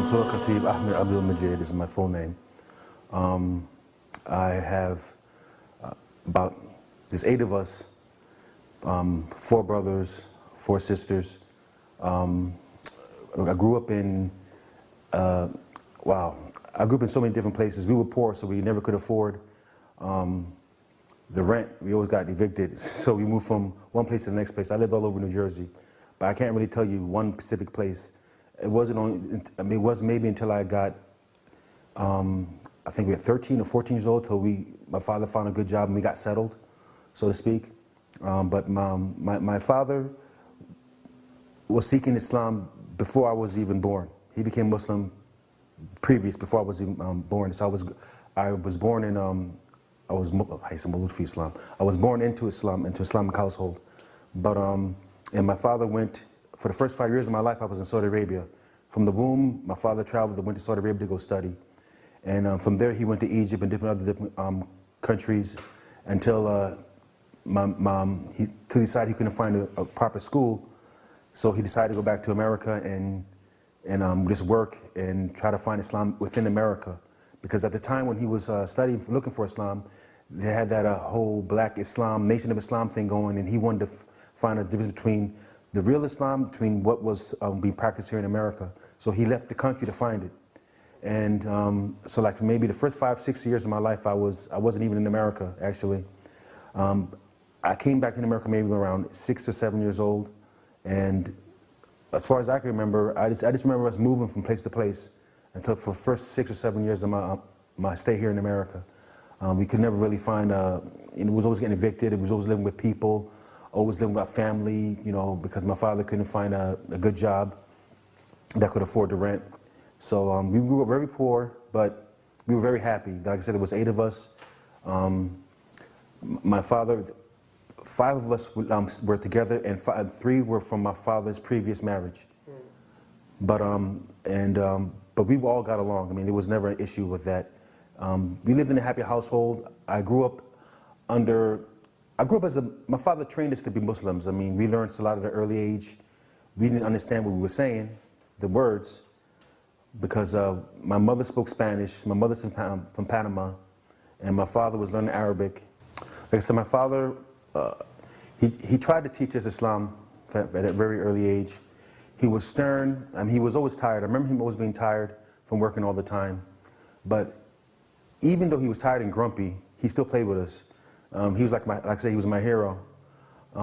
Khatib Ahmed Abdul Majid is my full name. I have there's 8 of us, 4 brothers, 4 sisters. I grew up in, I grew up in so many different places. We were poor, so we never could afford the rent. We always got evicted, so we moved from one place to the next place. I lived all over New Jersey, but I can't really tell you one specific place. It wasn't it was maybe until I got, I think we were 13 or 14 years old till my father found a good job and we got settled, so to speak. But my father was seeking Islam before I was even born. He became Muslim before I was even born. So I was born in I was born into Islam, into Islamic household. But and my father went, for the first 5 years of my life I was in Saudi Arabia. From the womb, my father traveled and went to Saudi Arabia to go study. And from there he went to Egypt and different countries until he decided he couldn't find a proper school. So he decided to go back to America and just work and try to find Islam within America. Because at the time when he was studying, looking for Islam, they had that whole black Islam, Nation of Islam thing going, and he wanted to find a difference between the real Islam, between what was being practiced here in America. So he left the country to find it. And so like maybe the first 5, 6 years of my life, I wasn't even in America, actually. I came back in America maybe around 6 or 7 years old. And as far as I can remember, I just remember us moving from place to place until for the first 6 or 7 years of my stay here in America. We could never really find it was always getting evicted. It was always living with people, always living with our family, because my father couldn't find a good job that could afford the rent. So we grew up very poor, but we were very happy. Like I said, there was 8 of us. My father, 5 of us were together, and 3 were from my father's previous marriage. But we all got along. I mean, there was never an issue with that. We lived in a happy household. I grew up my father trained us to be Muslims. I mean, we learned a lot at an early age. We didn't understand what we were saying, the words, because my mother spoke Spanish. My mother's from Panama, and my father was learning Arabic. Like I said, my father, he tried to teach us Islam at a very early age. He was stern, and he was always tired. I remember him always being tired from working all the time. But even though he was tired and grumpy, he still played with us. He was like I say, he was my hero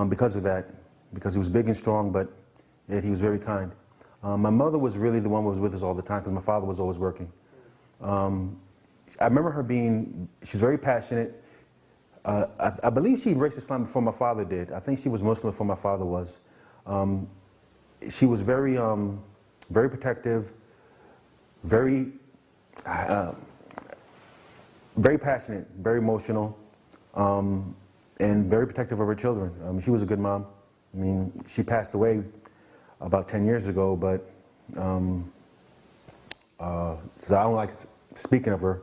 because of that, because he was big and strong, but yet he was very kind. My mother was really the one who was with us all the time because my father was always working. I remember her she's very passionate. I believe she embraced Islam before my father did. I think she was Muslim before my father was. She was very, very protective, very passionate, very emotional, and very protective of her children. She was a good mom. I mean, she passed away about 10 years ago, but so I don't like speaking of her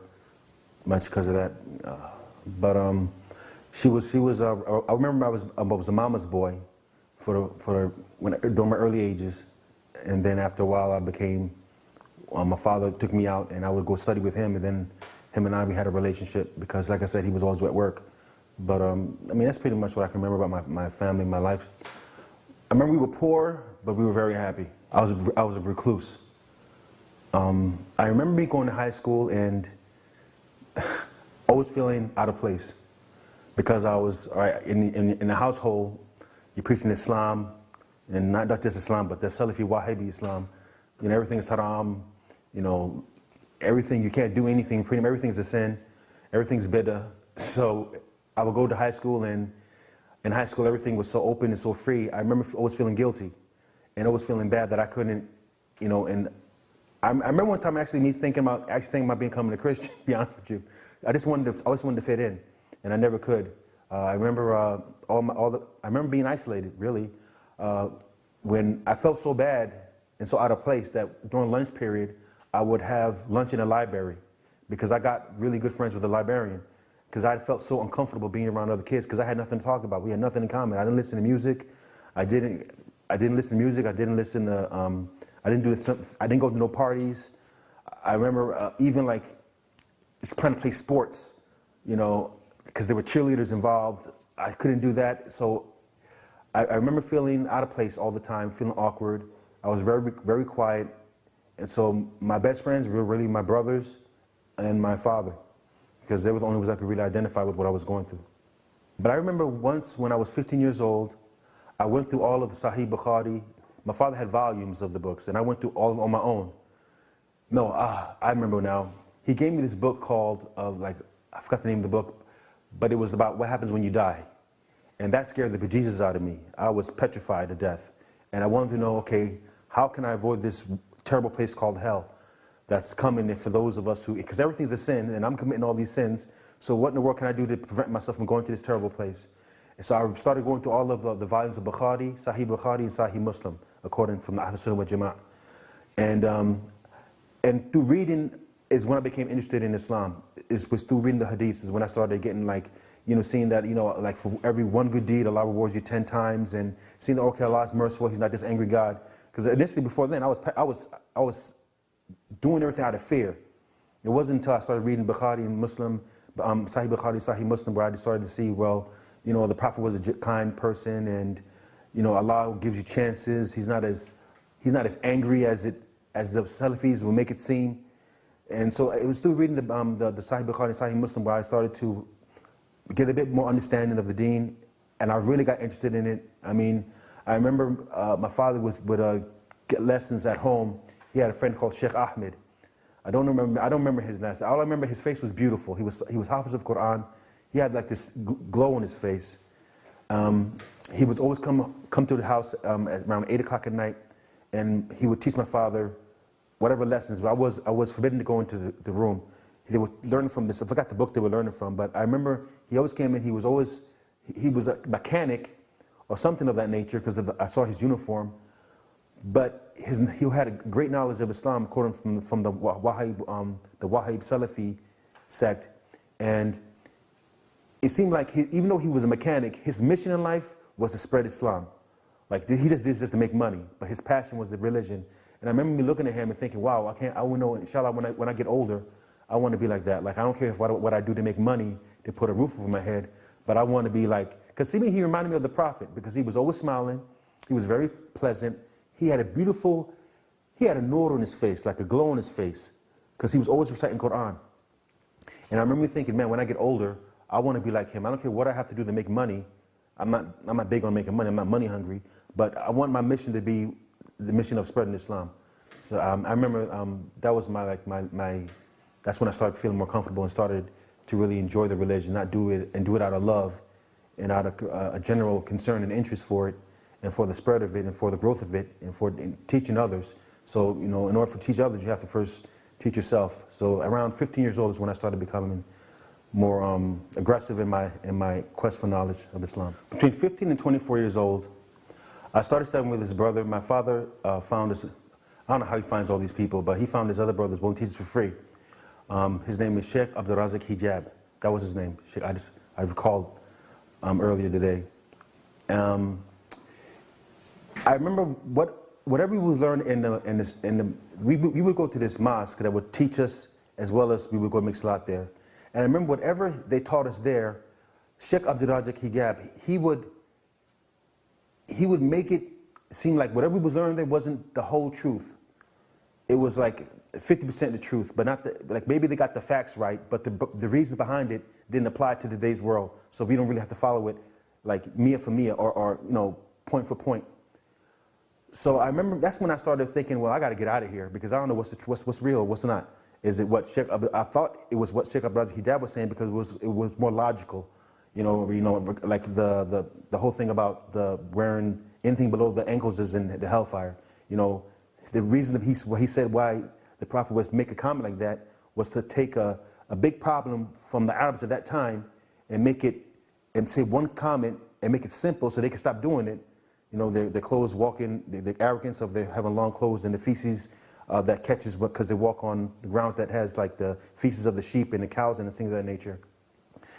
much because of that. But she was. I remember I was a mama's boy during my early ages, and then after a while I became. My father took me out, and I would go study with him, and then him and we had a relationship because, like I said, he was always at work. But I mean, that's pretty much what I can remember about my family, my life. I remember we were poor, but we were very happy. I was a recluse. I remember me going to high school and always feeling out of place because I was in the household. You're preaching Islam, and not just Islam, but the Salafi Wahhabi Islam. Everything is haram. Everything, you can't do anything. Pretty much everything's a sin. Everything's bid'ah. So I would go to high school, and in high school everything was so open and so free. I remember always feeling guilty and always feeling bad that I couldn't, and I remember one time actually thinking about becoming a Christian, to be honest with you. I always wanted to fit in, and I never could. I remember I remember being isolated, really, when I felt so bad and so out of place that during lunch period, I would have lunch in a library because I got really good friends with the librarian because I felt so uncomfortable being around other kids because I had nothing to talk about. We had nothing in common. I didn't listen to music. I didn't listen to music. I didn't listen to, I didn't go to no parties. I remember even like just trying to play sports, you know, because there were cheerleaders involved. I couldn't do that. So I remember feeling out of place all the time, feeling awkward. I was very, very quiet. And so my best friends were really my brothers and my father, because they were the only ones I could really identify with what I was going through. But I remember once when I was 15 years old, I went through all of the Sahih Bukhari. My father had volumes of the books, and I went through all of them on my own. No, I remember now. He gave me this book called, I forgot the name of the book, but it was about what happens when you die. And that scared the bejesus out of me. I was petrified to death. And I wanted to know, okay, how can I avoid this terrible place called hell that's coming for those of us who, because everything's a sin, and I'm committing all these sins, so what in the world can I do to prevent myself from going to this terrible place? And so I started going through all of the volumes of Bukhari, Sahih Bukhari, and Sahih Muslim, according from the Ahli Sunnah wa Jamaah. And through reading is when I became interested in Islam. It was through reading the hadiths is when I started getting like, you know, seeing that, you know, like for every one good deed, Allah rewards you 10 times, and seeing that, okay, Allah is merciful, He's not this angry God. Because initially, before then, I was doing everything out of fear. It wasn't until I started reading Bukhari and Muslim, Sahih Bukhari, Sahih Muslim, where I started to see, well, you know, the Prophet was a kind person, and, you know, Allah gives you chances. He's not as angry as the Salafis will make it seem. And so it was through reading the Sahih Bukhari and Sahih Muslim where I started to get a bit more understanding of the deen, and I really got interested in it. I mean, I remember my father would get lessons at home. He had a friend called Sheikh Ahmed. I don't remember his last name. All I remember, his face was beautiful. He was Hafiz of Quran. He had like this glow on his face. He would always come to the house at around 8 o'clock at night, and he would teach my father whatever lessons. But I was forbidden to go into the room. They were learning from this. I forgot the book they were learning from, but I remember he always came in. He was a mechanic or something of that nature, because I saw his uniform. But he had a great knowledge of Islam, according from the Wahhab Salafi sect, and it seemed like even though he was a mechanic, his mission in life was to spread Islam. Like, he just did this to make money, but his passion was the religion. And I remember me looking at him and thinking, wow, I will know, inshallah, when I get older, I want to be like that. Like, I don't care what I do to make money, to put a roof over my head, but I want to be like, because he reminded me of the Prophet, because he was always smiling, he was very pleasant, he had a nur on his face, like a glow on his face, because he was always reciting Quran. And I remember thinking, man, when I get older, I want to be like him. I don't care what I have to do to make money. I'm not big on making money, I'm not money hungry, but I want my mission to be the mission of spreading Islam. So I remember that was that's when I started feeling more comfortable and started to really enjoy the religion, not do it out of love and out of a general concern and interest for it, and for the spread of it, and for the growth of it, and for teaching others. So, you know, in order to teach others, you have to first teach yourself. So around 15 years old is when I started becoming more aggressive in my quest for knowledge of Islam. Between 15 and 24 years old, I started studying with his brother. My father found this, I don't know how he finds all these people, but he found his other brothers willing to teach for free. His name is Sheikh Abdul Razak Hijab. That was his name. I recalled earlier today. I remember whatever we was learning we would go to this mosque that would teach us, as well as we would go make salat there. And I remember whatever they taught us there, Sheikh Abdul Razak Hijab, he would make it seem like whatever we was learning there wasn't the whole truth. It was like 50% the truth, but not like maybe they got the facts right, but the reason behind it didn't apply to today's world. So we don't really have to follow it like mia for mia or you know, point for point. So I remember that's when I started thinking, well, I got to get out of here, because I don't know what's real, what's not. Is it what I thought it was what Sheikh Abdul Razak Hijab was saying, because it was more logical, you know, like the whole thing about the wearing anything below the ankles is in the hellfire. You know, the reason that he said why the Prophet was make a comment like that was to take a big problem from the Arabs at that time and say one comment and make it simple so they could stop doing it. You know, their clothes walking, the arrogance of their having long clothes, and the feces that catches because they walk on the grounds that has like the feces of the sheep and the cows and the things of that nature.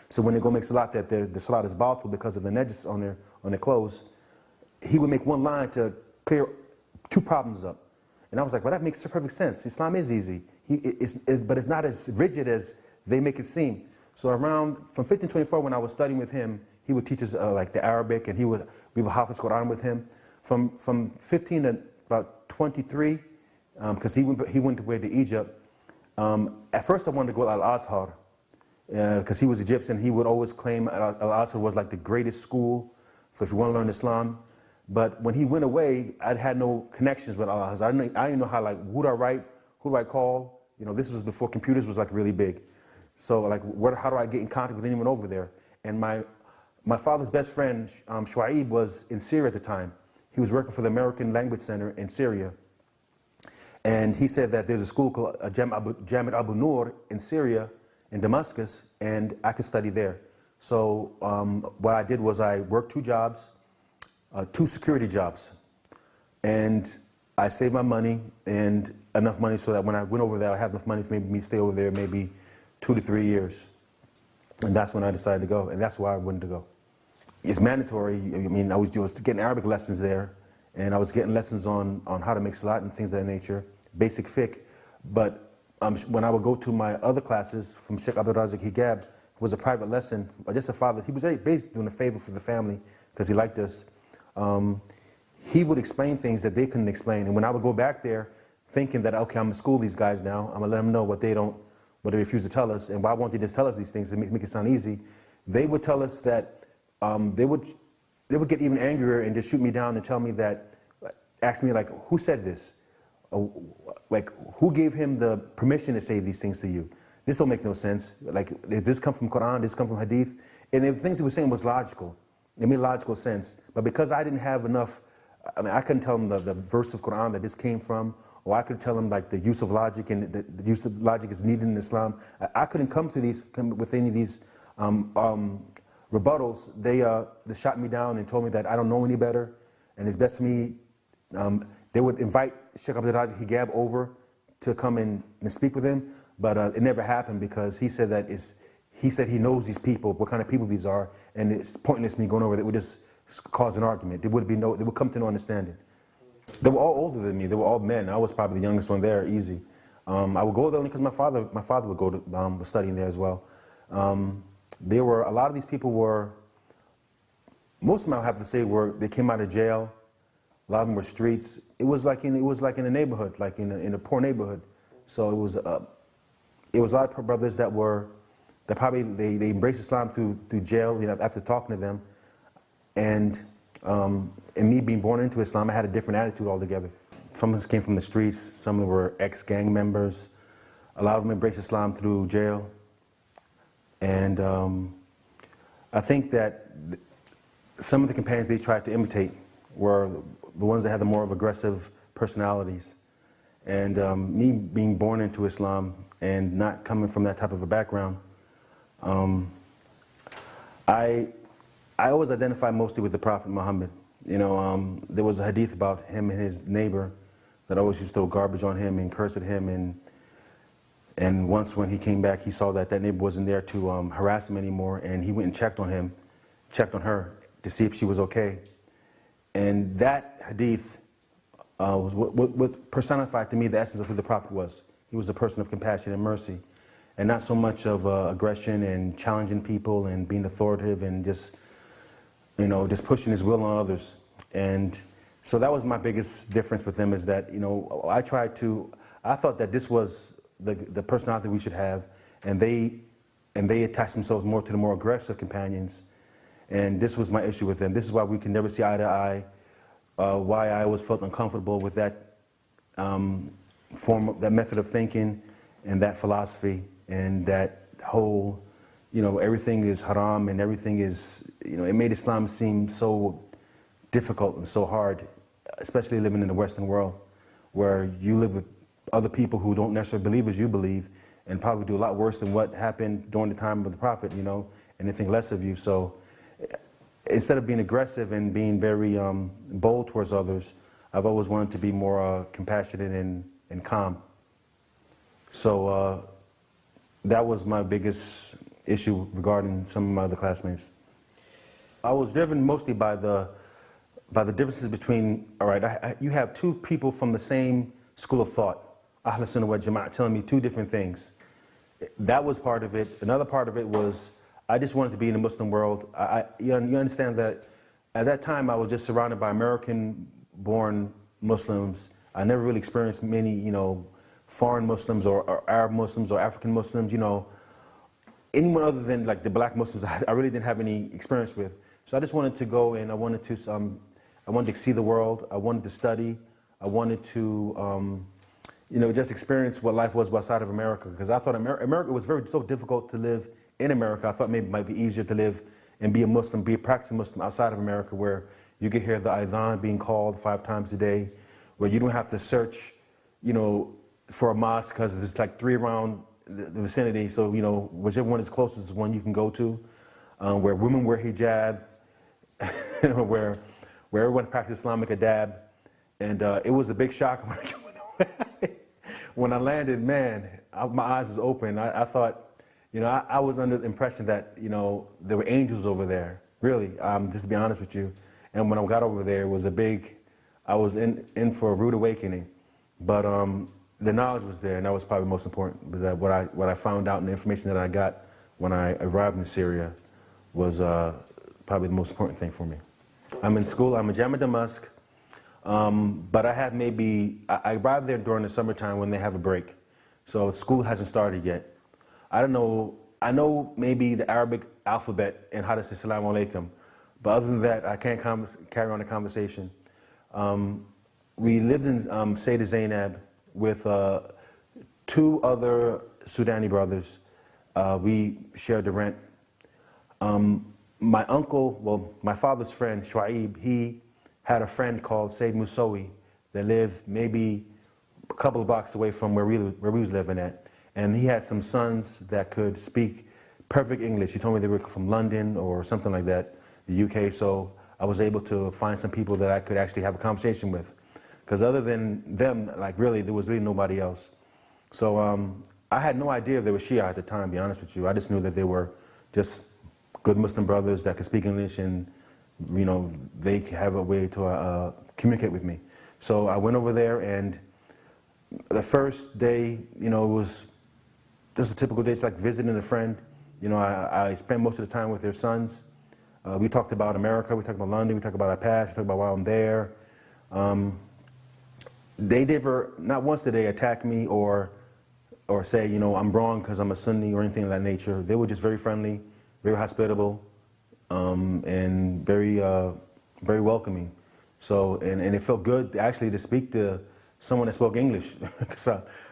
So when they go make salat, that the salat is batil because of the najis on their clothes. He would make one line to clear two problems up. And I was like, well, that makes perfect sense. Islam is easy, but it's not as rigid as they make it seem. So around, from 1524, when I was studying with him, he would teach us like the Arabic, and we would hafiz Quran with him. From 15 to about 23, because he went away to Egypt. At first I wanted to go to al-Azhar, because he was Egyptian. He would always claim al-Azhar was like the greatest school for if you want to learn Islam. But when he went away, I had no connections with al-Azhar. I didn't know how, like, who do I write, who do I call? You know, this was before computers was like really big. So like, how do I get in contact with anyone over there? And my father's best friend, Shu'aib, was in Syria at the time. He was working for the American Language Center in Syria. And he said that there's a school called Jamaah al-Noor in Syria, in Damascus, and I could study there. So what I did was I worked 2 jobs, 2 security jobs. And I saved my money, and enough money so that when I went over there, I have enough money for me to stay over there maybe 2 to 3 years. And that's when I decided to go, and that's why I wanted to go. It's mandatory. I mean, I was getting Arabic lessons there, and I was getting lessons on how to make salat and things of that nature, basic fiqh. But when I would go to my other classes from Sheikh Abdul Razak Hijab, it was a private lesson, just a father. He was basically doing a favor for the family because he liked us. He would explain things that they couldn't explain. And when I would go back there thinking that, okay, I'm gonna school these guys now, I'm gonna let them know what they refuse to tell us, and why won't they just tell us these things to make it sound easy? They would tell us that they would get even angrier and just shoot me down and tell me that, ask me like, who said this? Like, who gave him the permission to say these things to you? This don't make no sense. Like, did this come from Quran? Did this come from Hadith? And the things he was saying was logical. It made logical sense. But because I didn't have enough, I mean, I couldn't tell him the verse of Quran that this came from, or I could tell him like the use of logic, and the use of logic is needed in Islam. I couldn't come with any of these rebuttals. They shot me down and told me that I don't know any better, and it's best for me. They would invite Sheikh Abdul Razak Hijab over to come and speak with him, but it never happened because he said that he knows these people, what kind of people these are, and it's pointless me going over that would just cause an argument. They would come to no understanding. They were all older than me. They were all men. I was probably the youngest one there, easy. I would go there only because my father would go to was studying there as well. A lot of these people were, most of them I have to say they came out of jail. A lot of them were streets. It was like in a neighborhood, like in a poor neighborhood. So it was a lot of brothers that probably they embraced Islam through jail, you know, after talking to them, and me being born into Islam, I had a different attitude altogether. Some of us came from the streets. Some of them were ex-gang members. A lot of them embraced Islam through jail, and I think that some of the companions they tried to imitate were the ones that had the more of aggressive personalities. And me being born into Islam and not coming from that type of a background, I always identify mostly with the Prophet Muhammad. You know, there was a hadith about him and his neighbor that always used to throw garbage on him and curse at him. And once when he came back, he saw that neighbor wasn't there to harass him anymore, and he went and checked on her to see if she was okay. And that hadith was what personified to me the essence of who the Prophet was. He was a person of compassion and mercy, and not so much of aggression and challenging people and being authoritative and just pushing his will on others. And so that was my biggest difference with them, is that, you know, I thought that this was the personality we should have, and they attached themselves more to the more aggressive companions. And this was my issue with them. This is why we can never see eye to eye, why I always felt uncomfortable with that that method of thinking and that philosophy, and that whole, you know, everything is haram and everything is, you know, it made Islam seem so difficult and so hard, especially living in the Western world, where you live with other people who don't necessarily believe as you believe, and probably do a lot worse than what happened during the time of the Prophet, you know, and they think less of you. So instead of being aggressive and being very bold towards others, I've always wanted to be more compassionate and calm. So that was my biggest issue regarding some of my other classmates. I was driven mostly by the differences between, all right, you have two people from the same school of thought, Ahl Sunnah wal Jamaah, telling me two different things. That was part of it. Another part of it was I just wanted to be in the Muslim world. You understand that at that time I was just surrounded by American-born Muslims. I never really experienced many, foreign Muslims or Arab Muslims or African Muslims, anyone other than like the black Muslims. I really didn't have any experience with. So I just wanted to go and I wanted to see the world. I wanted to study. I wanted to, just experience what life was outside of America, because I thought America was so difficult to live in America. I thought maybe it might be easier to live and be a Muslim, be a practicing Muslim outside of America, where you could hear the adhan being called 5 times a day, where you don't have to search, for a mosque because there's like 3 around the vicinity. So, whichever one is closest is one you can go to, where women wear hijab, where everyone practices Islamic adab. And it was a big shock when I landed, man, my eyes was open. I thought, I was under the impression that, there were angels over there, really, just to be honest with you. And when I got over there, it was I was in for a rude awakening. But the knowledge was there, and that was probably the most important. That what I found out and the information that I got when I arrived in Syria was probably the most important thing for me. I'm in school, I'm in Jamaah Damascus. But I had I arrived there during the summertime when they have a break. So school hasn't started yet. I don't know, I know maybe the Arabic alphabet and how to say Assalamu alaikum, but other than that, I can't carry on the conversation. We lived in Sayyidah Zainab with 2 other Sudani brothers. We shared the rent. My uncle, my father's friend, Shuaib, he had a friend called Sayyid Musawi that lived maybe a couple of blocks away from where we was living at. And he had some sons that could speak perfect English. He told me they were from London or something like that, the UK. So I was able to find some people that I could actually have a conversation with. Because other than them, there was really nobody else. So I had no idea if they were Shia at the time, to be honest with you. I just knew that they were just good Muslim brothers that could speak English, and they have a way to communicate with me. So I went over there, and the first day, it was just a typical day. It's like visiting a friend. I spent most of the time with their sons. We talked about America, we talked about London, we talked about our past, we talked about why I'm there. They never, not once did they attack me or say, I'm wrong because I'm a Sunni or anything of that nature. They were just very friendly, very hospitable, and very welcoming. So, and it felt good actually to speak to someone that spoke English.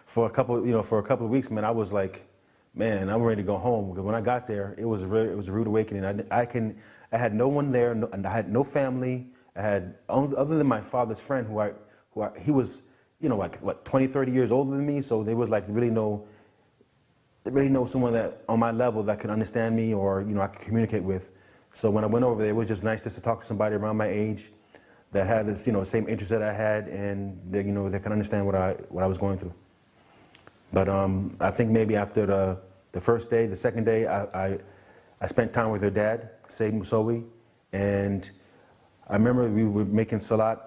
For a couple of weeks, man, I was like, man, I'm ready to go home. Because when I got there, it was a rude awakening. I had no one there, and I had no family. I had, other than my father's friend, he was, 20, 30 years older than me. So there was really no someone that on my level that could understand me or I could communicate with. So when I went over there, it was just nice just to talk to somebody around my age that had this, same interest that I had, and that, that could understand what I was going through. But I think maybe after the first day, the second day, I spent time with her dad, Sayyid Musawi, and I remember we were making salat,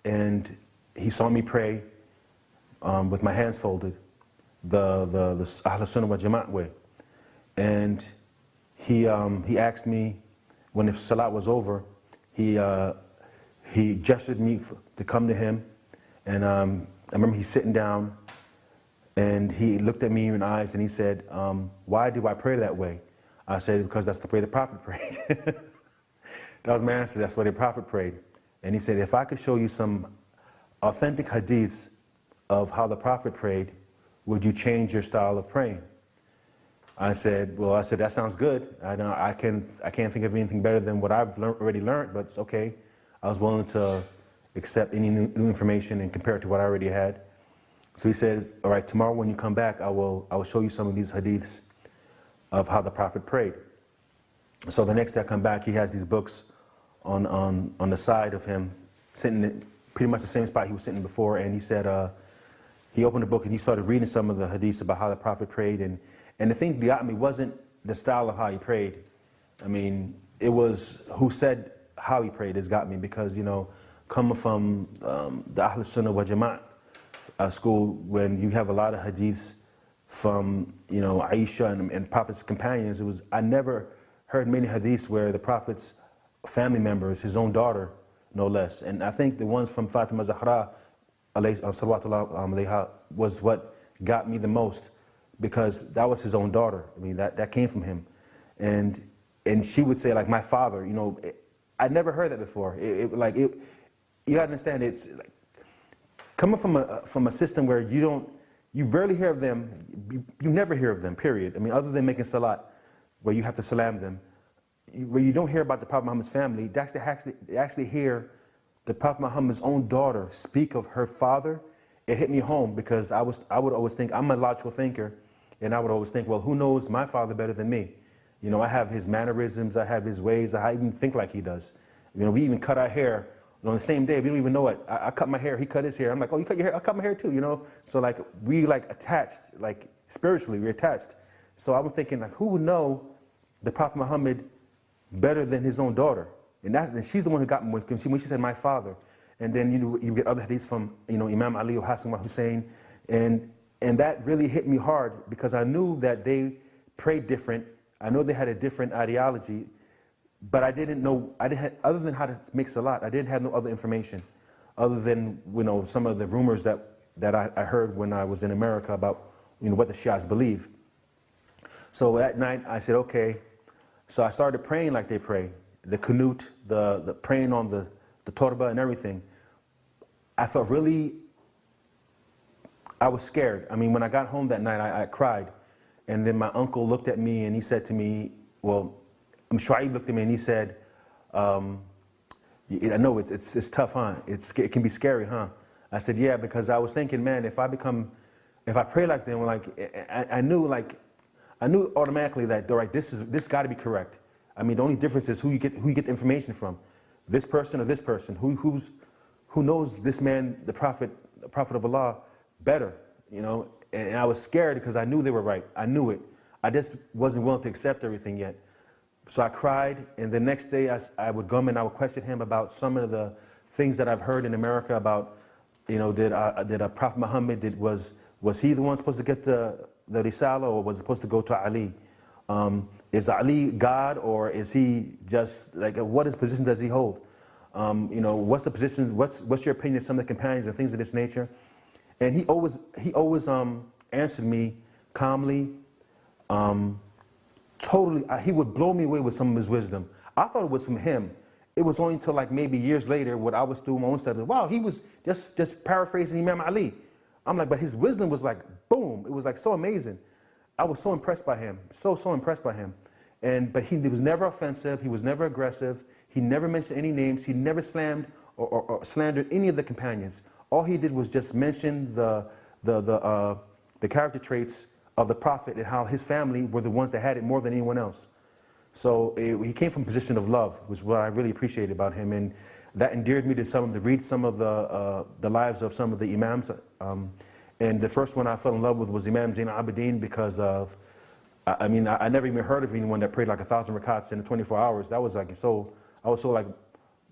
and he saw me pray with my hands folded, the Ahl Sunnah wal Jamaah way, and he asked me when the salat was over. He gestured me to come to him, and I remember he's sitting down, and he looked at me in the eyes and he said, "Why do I pray that way?" I said, "Because that's the way the Prophet prayed." That was my answer. That's why the Prophet prayed. And he said, "If I could show you some authentic hadiths of how the Prophet prayed, would you change your style of praying?" I said, "That sounds good. I can't think of anything better than what I've already learned, but it's okay." I was willing to accept any new information and compare it to what I already had. So he says, "All right, tomorrow when you come back, I will show you some of these hadiths of how the Prophet prayed." So the next day I come back, he has these books on the side of him, sitting in pretty much the same spot he was sitting before, and he said, he opened the book and he started reading some of the hadiths about how the Prophet prayed, and the thing that got me wasn't the style of how he prayed. I mean, it was who said how he prayed has got me, because, coming from the Ahl Sunnah wal Jamaah, school when you have a lot of hadiths from, you know, Aisha and Prophet's companions. I never heard many hadiths where the Prophet's family members, his own daughter, no less. And I think the ones from Fatima Zahra, alayha, was what got me the most, because that was his own daughter. I mean, that came from him. And she would say, like, my father, you know, I never heard that before. You gotta understand, it's like, coming from a system where you rarely hear of them, you never hear of them, period. I mean, other than making salat, where you have to salam them, where you don't hear about the Prophet Muhammad's family, they actually hear the Prophet Muhammad's own daughter speak of her father. It hit me home, because I would always think, I'm a logical thinker, and I would always think, well, who knows my father better than me? You know, I have his mannerisms, I have his ways, I even think like he does. You know, we even cut our hair on the same day. We don't even know it. I cut my hair, he cut his hair. I'm like, oh, you cut your hair? I'll cut my hair too, you know? So like, we like attached, like spiritually, we're attached. So I was thinking, like, who would know the Prophet Muhammad better than his own daughter? And she's the one who got me when she said my father. And then you get other hadiths from, you know, Imam Ali or Hassan or Hussein. And that really hit me hard, because I knew that they prayed different. I know they had a different ideology, but I didn't know, other than how to make salat, I didn't have no other information, other than, you know, some of the rumors that I heard when I was in America about, you know, what the Shiites believe. So that night I said, okay. So I started praying like they pray, the qunut, the praying on the torba and everything. I felt I was scared. I mean, when I got home that night, I cried. And then my uncle looked at me and he said to me, well, Shu'aib looked at me and he said, I know it's tough, huh? It can be scary, huh? I said, yeah, because I was thinking, man, if I pray like them, like, I knew automatically that, all right, this got to be correct. I mean, the only difference is who you get the information from, this person or this person, who knows this man, the Prophet of Allah, better, you know? And I was scared because I knew they were right. I knew it. I just wasn't willing to accept everything yet. So I cried, and the next day I would come and I would question him about some of the things that I've heard in America about, you know, did Prophet Muhammad, was he the one supposed to get the Risala, or was it supposed to go to Ali? Is Ali God, or is he just, like, what his position does he hold? You know, what's the position, what's your opinion of some of the companions and things of this nature? And he always answered me calmly, totally. He would blow me away with some of his wisdom. I thought it was from him. It was only until like maybe years later, when I was doing my own stuff, wow, he was just paraphrasing Imam Ali. I'm like, but his wisdom was like, boom, it was like so amazing. I was so impressed by him, so impressed by him. But he was never offensive, he was never aggressive, he never mentioned any names, he never slammed or slandered any of the companions. All he did was just mention the character traits of the Prophet and how his family were the ones that had it more than anyone else. So he came from a position of love, which is what I really appreciated about him, and that endeared me to read some of the lives of some of the imams. And the first one I fell in love with was Imam Zain al-Abidin, because of, I mean, I never even heard of anyone that prayed like 1,000 rakats in 24 hours. That was like I was so like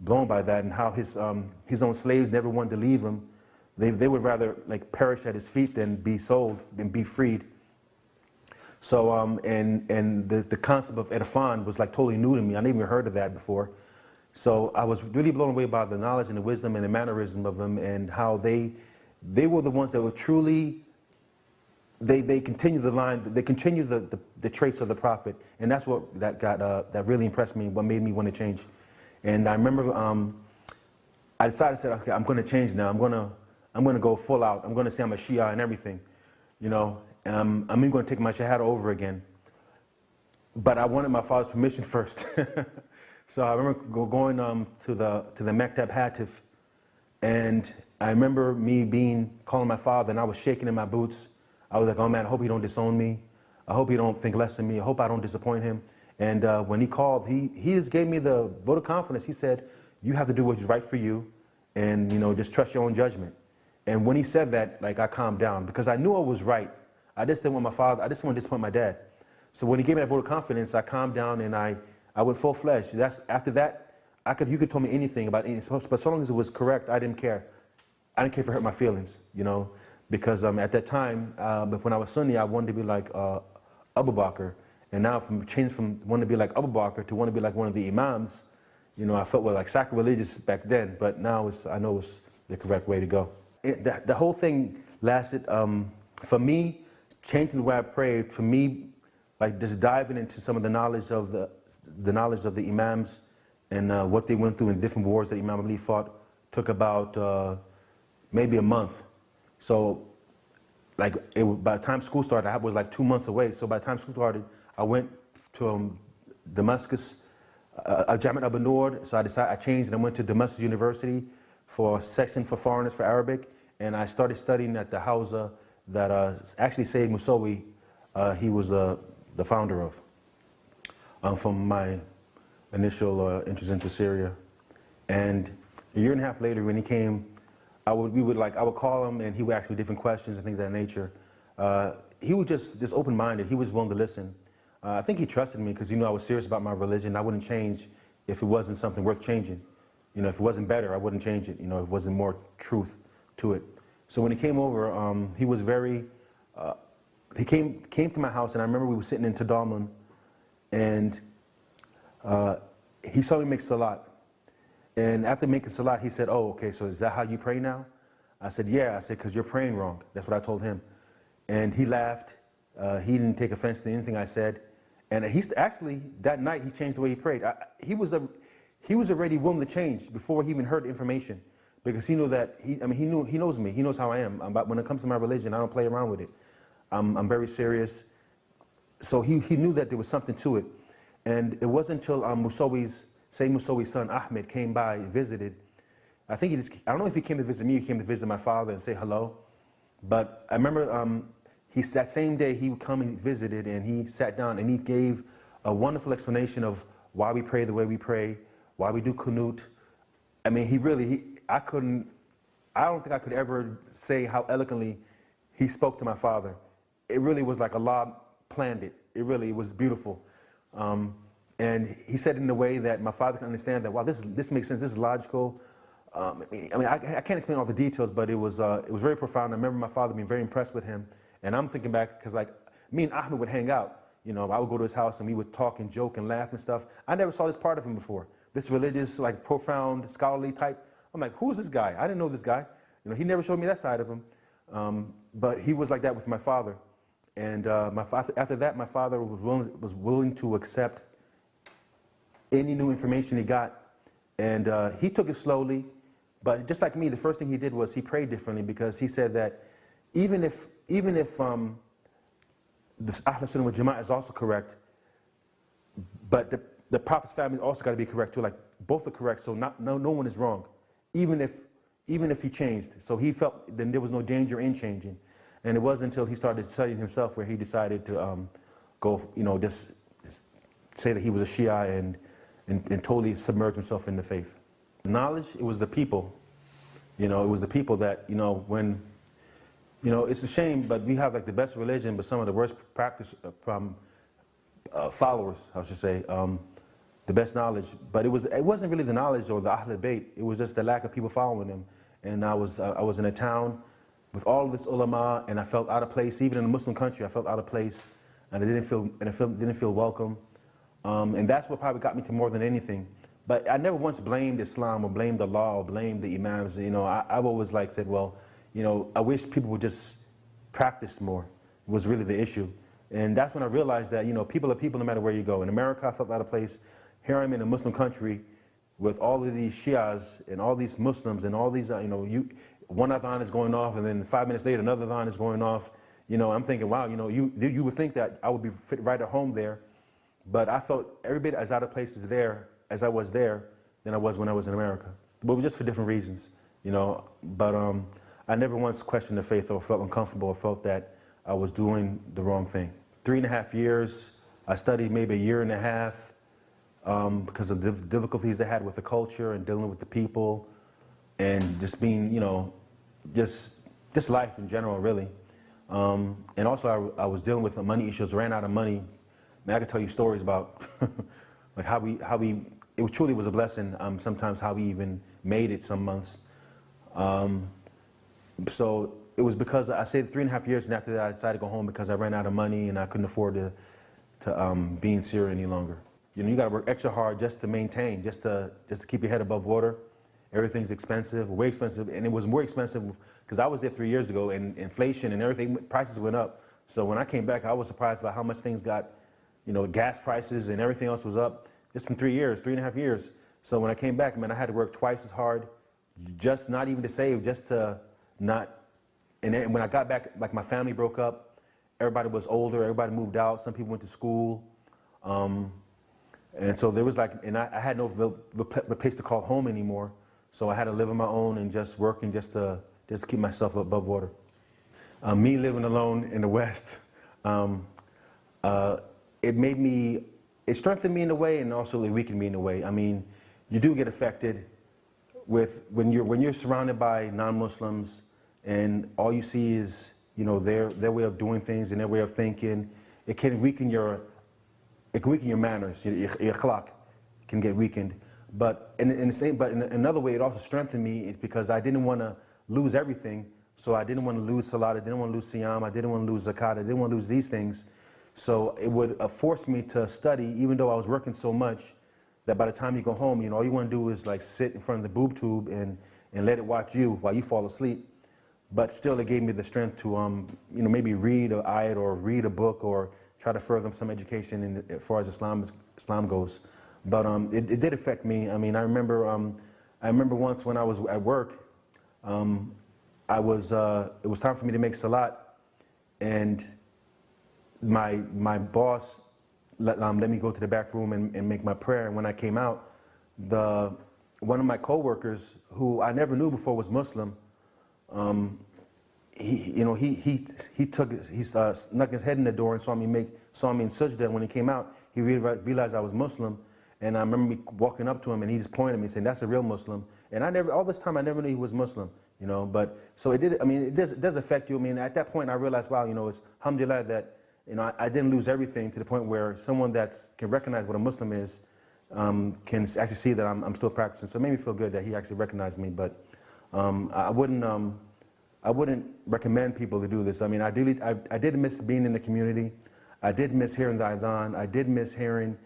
blown by that, and how his own slaves never wanted to leave him. They would rather like perish at his feet than be sold and be freed. So and the concept of irfan was like totally new to me. I never even heard of that before. So I was really blown away by the knowledge and the wisdom and the mannerism of them, and how they were the ones that were truly, they continued the line, they continued the traits of the Prophet, and that's what that really impressed me, what made me want to change. And I remember I decided, okay, I'm going to change now. I'm going to go full out. I'm going to say I'm a Shia and everything, you know. I'm even going to take my Shahada over again. But I wanted my father's permission first. So I remember going to the Maktab Hatif, and I remember me calling my father, and I was shaking in my boots. I was like, oh man, I hope he don't disown me. I hope he don't think less of me. I hope I don't disappoint him. And when he called, he just gave me the vote of confidence. He said, you have to do what's right for you, and you know, just trust your own judgment. And when he said that, like, I calmed down, because I knew I was right. I just didn't want my father, I just didn't want to disappoint my dad. So when he gave me that vote of confidence, I calmed down, and I went full-fledged. After that, you could tell me anything about anything, but so long as it was correct, I didn't care. I didn't care if it hurt my feelings, you know. because at that time, but when I was Sunni, I wanted to be like Abu Bakr, and now from changed from wanting to be like Abu Bakr to want to be like one of the imams, you know, I felt like sacrilegious back then, but now I know it's the correct way to go. The whole thing lasted, for me, changing the way I prayed, for me, like just diving into some of the knowledge of the imams and what they went through in different wars that Imam Ali fought, took about maybe a month. So, like, by the time school started, I was like 2 months away. So by the time school started, I went to Damascus, Jamaah al-Noor. So I changed and I went to Damascus University for a section for foreigners for Arabic. And I started studying at the Hausa that actually Sayyid Musawi, he was the founder of, from my initial interest into Syria. And a year and a half later, when he came, I would call him and he would ask me different questions and things of that nature. He was just open-minded. He was willing to listen. I think he trusted me because he knew I was serious about my religion. I wouldn't change if it wasn't something worth changing. You know, if it wasn't better, I wouldn't change it. You know, if it wasn't more truth to it. So when he came over, he was very, he came to my house, and I remember we were sitting in Tadalmun, and he saw me make salat. And after making salat, he said, "Oh, okay, so is that how you pray now?" I said, "Yeah." I said, "Because you're praying wrong." That's what I told him. And he laughed. He didn't take offense to anything I said. And actually, that night, he changed the way he prayed. He was already willing to change before he even heard the information, because he knew that, he knows me. He knows how I am. But when it comes to my religion, I don't play around with it. I'm very serious. So he knew that there was something to it. And it wasn't until Sayyid Musawi's son, Ahmed, came by and visited. I don't know if he came to visit me, he came to visit my father and say hello. But I remember that same day he would come and visited, and he sat down and he gave a wonderful explanation of why we pray the way we pray, why we do kunut. I mean, I don't think I could ever say how eloquently he spoke to my father. It really was like Allah planned it. It really was beautiful. And he said it in a way that my father can understand that, wow, this makes sense, this is logical. I can't explain all the details, but it was very profound. I remember my father being very impressed with him. And I'm thinking back, because like, me and Ahmed would hang out. You know, I would go to his house and we would talk and joke and laugh and stuff. I never saw this part of him before. This religious, like profound, scholarly type. I'm like, who is this guy? I didn't know this guy. You know, he never showed me that side of him. But he was like that with my father. And after that, my father was willing to accept any new information he got. And he took it slowly. But just like me, the first thing he did was he prayed differently, because he said that even if this Ahlul Sunnah wal Jamaah is also correct, but the Prophet's family also got to be correct too. Like, both are correct, so no one is wrong, even if he changed. So he felt then there was no danger in changing. And it wasn't until he started studying himself where he decided to go, you know, just say that he was a Shia and totally submerge himself in the faith. Knowledge, it was the people. You know, it was the people that, you know, when, you know, it's a shame, but we have like the best religion, but some of the worst practice followers, I should say, the best knowledge. But it wasn't really the knowledge or the Ahlulbayt. It was just the lack of people following them. And I was in a town with all of this ulama, and I felt out of place. Even in a Muslim country, I felt out of place, and I didn't feel welcome. And that's what probably got me to more than anything. But I never once blamed Islam or blamed the law or blamed the imams. You know, I've always said, well, you know, I wish people would just practice more, was really the issue. And that's when I realized that, you know, people are people no matter where you go. In America, I felt out of place. Here I'm in a Muslim country with all of these Shias and all these Muslims and all these, you know, one adhan is going off, and then 5 minutes later another adhan is going off. You know, I'm thinking, wow, you know, you would think that I would be fit right at home there. But I felt every bit as out of place as I was there than I was when I was in America. But it was just for different reasons, you know. But I never once questioned the faith or felt uncomfortable or felt that I was doing the wrong thing. 3.5 years, I studied maybe 1.5 years because of the difficulties I had with the culture and dealing with the people and just being, you know, just life in general, really. And also I was dealing with money issues, ran out of money. I mean, I could tell you stories about like how it truly was a blessing, sometimes how we even made it some months. So it was because I stayed 3.5 years, and after that I decided to go home because I ran out of money and I couldn't afford to be in Syria any longer. You know, you got to work extra hard just to maintain, just to keep your head above water. Everything's expensive, way expensive, and it was more expensive because I was there 3 years ago, and inflation and everything, prices went up. So when I came back, I was surprised by how much things got, you know, gas prices and everything else was up just in 3 years, 3.5 years. So when I came back, man, I had to work twice as hard, just not even to save, just to not. And then when I got back, like my family broke up, everybody was older, everybody moved out, some people went to school. And so there was like, and I had no real place to call home anymore. So I had to live on my own and just working just to keep myself above water. Me living alone in the West, it strengthened me in a way, and also it weakened me in a way. I mean, you do get affected when you're surrounded by non-Muslims, and all you see is, you know, their way of doing things and their way of thinking. It can weaken your manners. Your akhlaq can get weakened. But in another way, it also strengthened me because I didn't want to lose everything. So I didn't want to lose salat, I didn't want to lose siyam, I didn't want to lose zakat, I didn't want to lose these things. So it would force me to study, even though I was working so much that by the time you go home, you know, all you want to do is like sit in front of the boob tube and let it watch you while you fall asleep. But still, it gave me the strength to, you know, maybe read an ayat or read a book or try to further some education as far as Islam goes. But it did affect me. I mean, I remember once when I was at work, it was time for me to make salat, and my boss let me go to the back room and make my prayer. And when I came out, one of my coworkers, who I never knew before was Muslim, he snuck his head in the door and saw me in sajda. When he came out, he realized I was Muslim. And I remember me walking up to him, and he just pointed at me saying, "That's a real Muslim." And all this time I never knew he was Muslim, you know. But so it did. I mean, it does affect you. I mean, at that point I realized, wow, you know, it's alhamdulillah that, you know, I didn't lose everything, to the point where someone that can recognize what a Muslim is can actually see that I'm still practicing. So it made me feel good that he actually recognized me. But I wouldn't recommend people to do this. I mean, I did miss being in the community. I did miss hearing the adhan. I did miss hearing,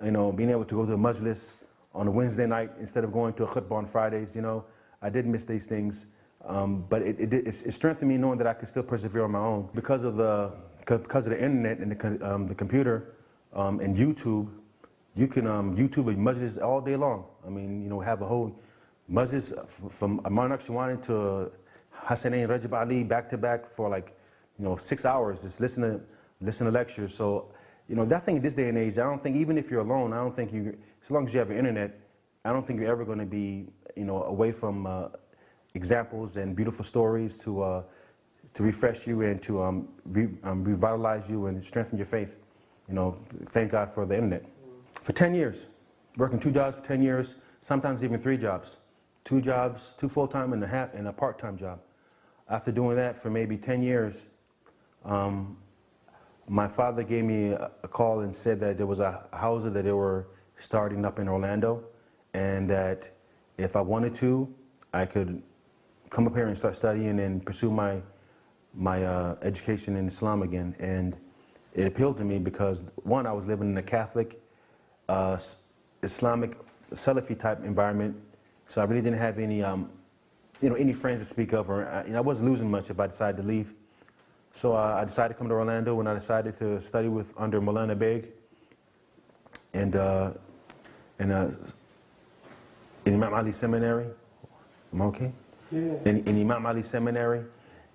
you know, being able to go to a majlis on a Wednesday night instead of going to a khutbah on Fridays. You know, I did miss these things, but it strengthened me knowing that I could still persevere on my own because of the internet and the computer and YouTube. You can YouTube a majlis all day long. I mean, you know, have a whole majlis from Amar Naqshbandi to Hassan Rajab Ali back to back for like, you know, 6 hours. Just listen to lectures. So, you know, that thing in this day and age, I don't think, even if you're alone, I don't think as long as you have your internet, I don't think you're ever going to be, you know, away from examples and beautiful stories to refresh you and to revitalize you and strengthen your faith. You know, thank God for the internet. For 10 years, working 2 jobs for 10 years, sometimes even 3 jobs. 2 jobs, 2 full-time and a part-time job. After doing that for maybe 10 years, my father gave me a call and said that there was a house that they were starting up in Orlando, and that if I wanted to, I could come up here and start studying and pursue my education in Islam again. And it appealed to me because, one, I was living in a Catholic, Islamic, Salafi type environment, so I really didn't have any, you know, any friends to speak of, or I wasn't losing much if I decided to leave. So I decided to come to Orlando, and I decided to study under Maulana Beg and in Imam Ali Seminary. Am I okay? Yeah. In Imam Ali Seminary,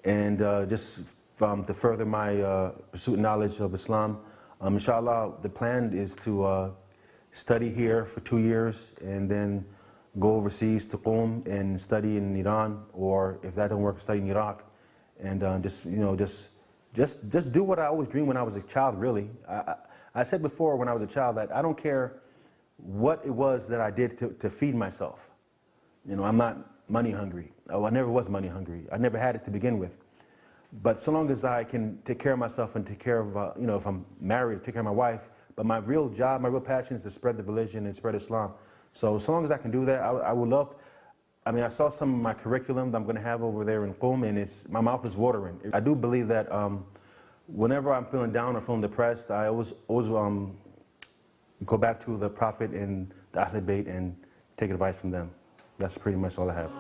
and just to further my pursuit and knowledge of Islam. Inshallah, the plan is to study here for 2 years and then go overseas to Qom and study in Iran, or if that don't work, study in Iraq, and just do what I always dreamed when I was a child. Really, I said before when I was a child that I don't care what it was that I did to feed myself. You know, I'm not money hungry. Oh, I never was money hungry. I never had it to begin with. But so long as I can take care of myself and take care of, you know, if I'm married, take care of my wife. But my real job, my real passion is to spread the religion and spread Islam. So long as I can do that, I would love. I mean, I saw some of my curriculum that I'm going to have over there in Qom, and my mouth is watering. I do believe that whenever I'm feeling down or feeling depressed, I always go back to the Prophet and the Ahlulbayt and take advice from them. That's pretty much all I have.